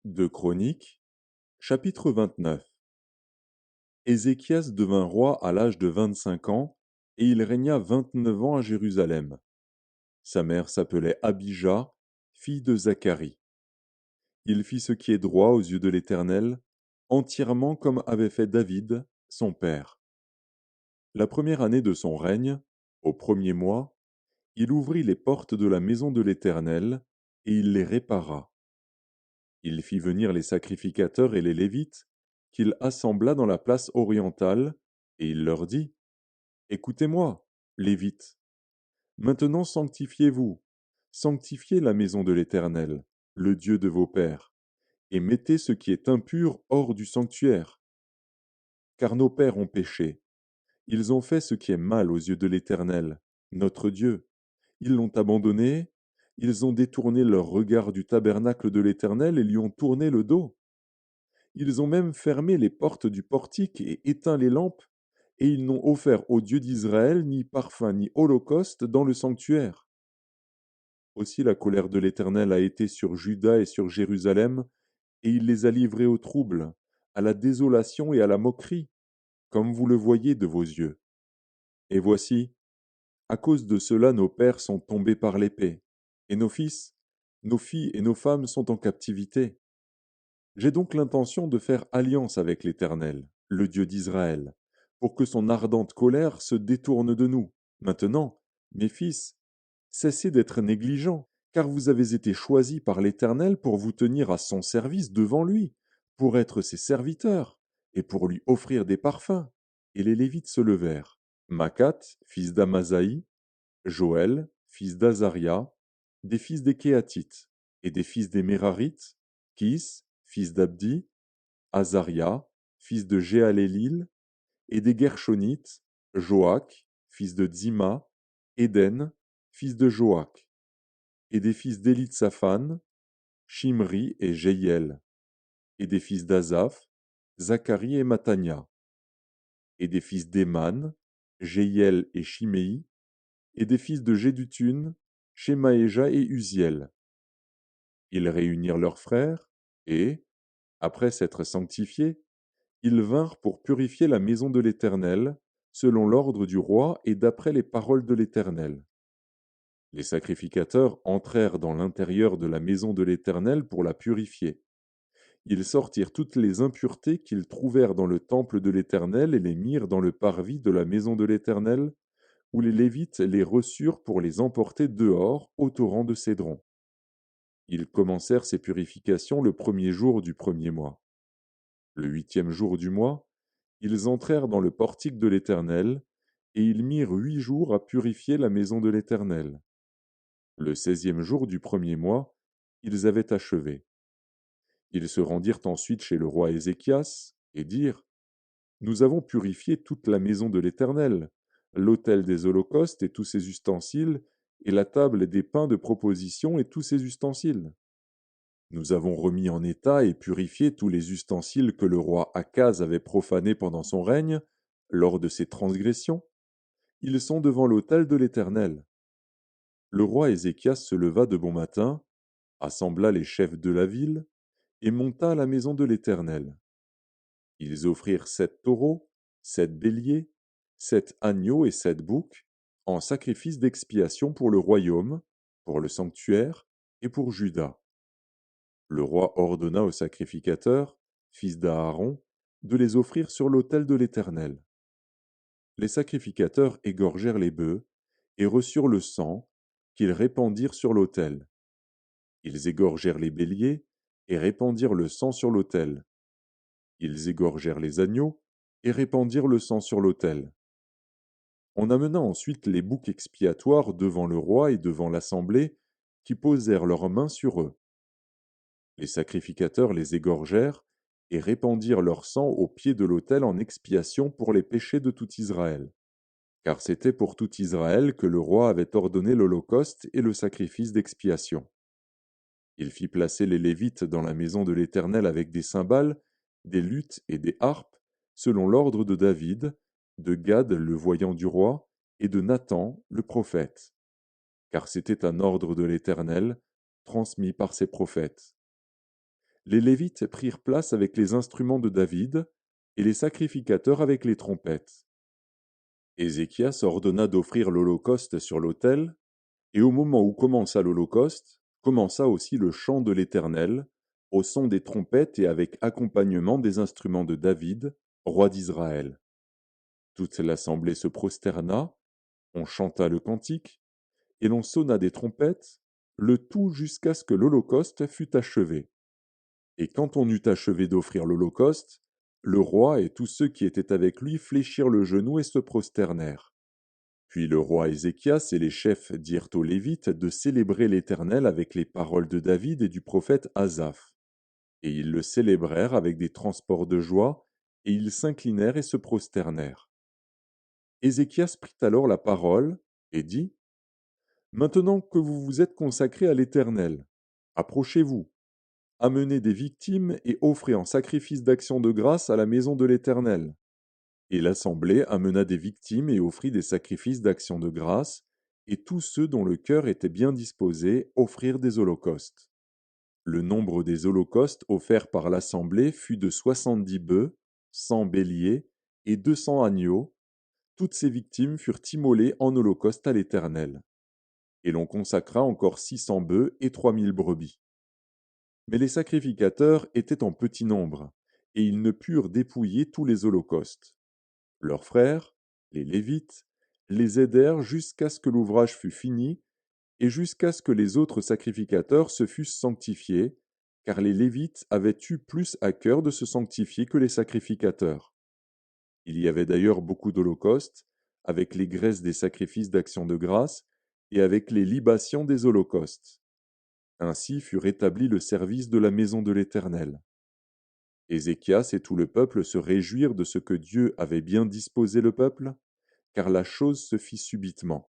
De Chroniques, chapitre 29. Ézéchias devint roi à l'âge de 25 ans, et il régna 29 ans à Jérusalem. Sa mère s'appelait Abijah, fille de Zacharie. Il fit ce qui est droit aux yeux de l'Éternel, entièrement comme avait fait David, son père. La première année de son règne, au premier mois, il ouvrit les portes de la maison de l'Éternel, et il les répara. Il fit venir les sacrificateurs et les Lévites, qu'il assembla dans la place orientale, et il leur dit, Écoutez-moi, Lévites, maintenant sanctifiez-vous, sanctifiez la maison de l'Éternel, le Dieu de vos pères, et mettez ce qui est impur hors du sanctuaire. Car nos pères ont péché, ils ont fait ce qui est mal aux yeux de l'Éternel, notre Dieu. Ils l'ont abandonné, ils ont détourné leur regard du tabernacle de l'Éternel et lui ont tourné le dos. Ils ont même fermé les portes du portique et éteint les lampes, et ils n'ont offert au Dieu d'Israël ni parfum ni holocauste dans le sanctuaire. Aussi la colère de l'Éternel a été sur Juda et sur Jérusalem, et il les a livrés au trouble, à la désolation et à la moquerie, comme vous le voyez de vos yeux. Et voici, à cause de cela nos pères sont tombés par l'épée, et nos fils, nos filles et nos femmes sont en captivité. J'ai donc l'intention de faire alliance avec l'Éternel, le Dieu d'Israël, pour que son ardente colère se détourne de nous. Maintenant, mes fils, cessez d'être négligents, car vous avez été choisis par l'Éternel pour vous tenir à son service devant lui, pour être ses serviteurs, et pour lui offrir des parfums. Et les Lévites se levèrent. Macat, fils d'Amasaï, Joël, fils d'Azaria, des fils des Kéatites, et des fils des Mérarites, Kis, fils d'Abdi, Azaria, fils de Jéhalélil, et des Gershonites, Joach, fils de Dzima, Éden, fils de Joach, et des fils d'Élitsaphan, Shimri et Jéhiel, et des fils d'Azaph, Zacharie et Matania, et des fils d'Éman, Jéhiel et Shimei, et des fils de Jéduthun, Shemaéja et Uziel. Ils réunirent leurs frères, et, après s'être sanctifiés, ils vinrent pour purifier la maison de l'Éternel, selon l'ordre du roi et d'après les paroles de l'Éternel. Les sacrificateurs entrèrent dans l'intérieur de la maison de l'Éternel pour la purifier. Ils sortirent toutes les impuretés qu'ils trouvèrent dans le temple de l'Éternel et les mirent dans le parvis de la maison de l'Éternel, où les Lévites les reçurent pour les emporter dehors au torrent de Cédron. Ils commencèrent ces purifications le premier jour du premier mois. Le 8e jour du mois, ils entrèrent dans le portique de l'Éternel, et ils mirent 8 jours à purifier la maison de l'Éternel. Le 16e jour du premier mois, ils avaient achevé. Ils se rendirent ensuite chez le roi Ézéchias, et dirent, Nous avons purifié toute la maison de l'Éternel, l'autel des holocaustes et tous ses ustensiles, et la table des pains de proposition et tous ses ustensiles. Nous avons remis en état et purifié tous les ustensiles que le roi Akaz avait profanés pendant son règne, lors de ses transgressions. Ils sont devant l'autel de l'Éternel. Le roi Ézéchias se leva de bon matin, assembla les chefs de la ville, et monta à la maison de l'Éternel. Ils offrirent 7 taureaux, 7 béliers, 7 agneaux et 7 boucs, en sacrifice d'expiation pour le royaume, pour le sanctuaire et pour Juda. Le roi ordonna aux sacrificateurs, fils d'Aaron, de les offrir sur l'autel de l'Éternel. Les sacrificateurs égorgèrent les bœufs et reçurent le sang qu'ils répandirent sur l'autel. Ils égorgèrent les béliers et répandirent le sang sur l'autel. Ils égorgèrent les agneaux et répandirent le sang sur l'autel. On amena ensuite les boucs expiatoires devant le roi et devant l'assemblée, qui posèrent leurs mains sur eux. Les sacrificateurs les égorgèrent et répandirent leur sang au pied de l'autel en expiation pour les péchés de tout Israël. Car c'était pour tout Israël que le roi avait ordonné l'holocauste et le sacrifice d'expiation. Il fit placer les Lévites dans la maison de l'Éternel avec des cymbales, des luths et des harpes, selon l'ordre de David, de Gad le voyant du roi, et de Nathan le prophète. Car c'était un ordre de l'Éternel, transmis par ses prophètes. Les Lévites prirent place avec les instruments de David, et les sacrificateurs avec les trompettes. Ézéchias ordonna d'offrir l'holocauste sur l'autel, et au moment où commença l'holocauste, commença aussi le chant de l'Éternel, au son des trompettes et avec accompagnement des instruments de David, roi d'Israël. Toute l'assemblée se prosterna, on chanta le cantique, et l'on sonna des trompettes, le tout jusqu'à ce que l'holocauste fût achevé. Et quand on eut achevé d'offrir l'holocauste, le roi et tous ceux qui étaient avec lui fléchirent le genou et se prosternèrent. Puis le roi Ézéchias et les chefs dirent aux Lévites de célébrer l'Éternel avec les paroles de David et du prophète Asaph. Et ils le célébrèrent avec des transports de joie, et ils s'inclinèrent et se prosternèrent. Ézéchias prit alors la parole et dit: Maintenant que vous vous êtes consacrés à l'Éternel, approchez-vous, amenez des victimes et offrez en sacrifice d'action de grâce à la maison de l'Éternel. Et l'assemblée amena des victimes et offrit des sacrifices d'action de grâce, et tous ceux dont le cœur était bien disposé offrirent des holocaustes. Le nombre des holocaustes offerts par l'assemblée fut de 70 bœufs, 100 béliers et 200 agneaux. Toutes ces victimes furent immolées en holocauste à l'Éternel. Et l'on consacra encore 600 bœufs et 3000 brebis. Mais les sacrificateurs étaient en petit nombre, et ils ne purent dépouiller tous les holocaustes. Leurs frères, les Lévites, les aidèrent jusqu'à ce que l'ouvrage fût fini, et jusqu'à ce que les autres sacrificateurs se fussent sanctifiés, car les Lévites avaient eu plus à cœur de se sanctifier que les sacrificateurs. Il y avait d'ailleurs beaucoup d'holocaustes, avec les graisses des sacrifices d'action de grâce, et avec les libations des holocaustes. Ainsi fut rétabli le service de la maison de l'Éternel. Ézéchias et tout le peuple se réjouirent de ce que Dieu avait bien disposé le peuple, car la chose se fit subitement.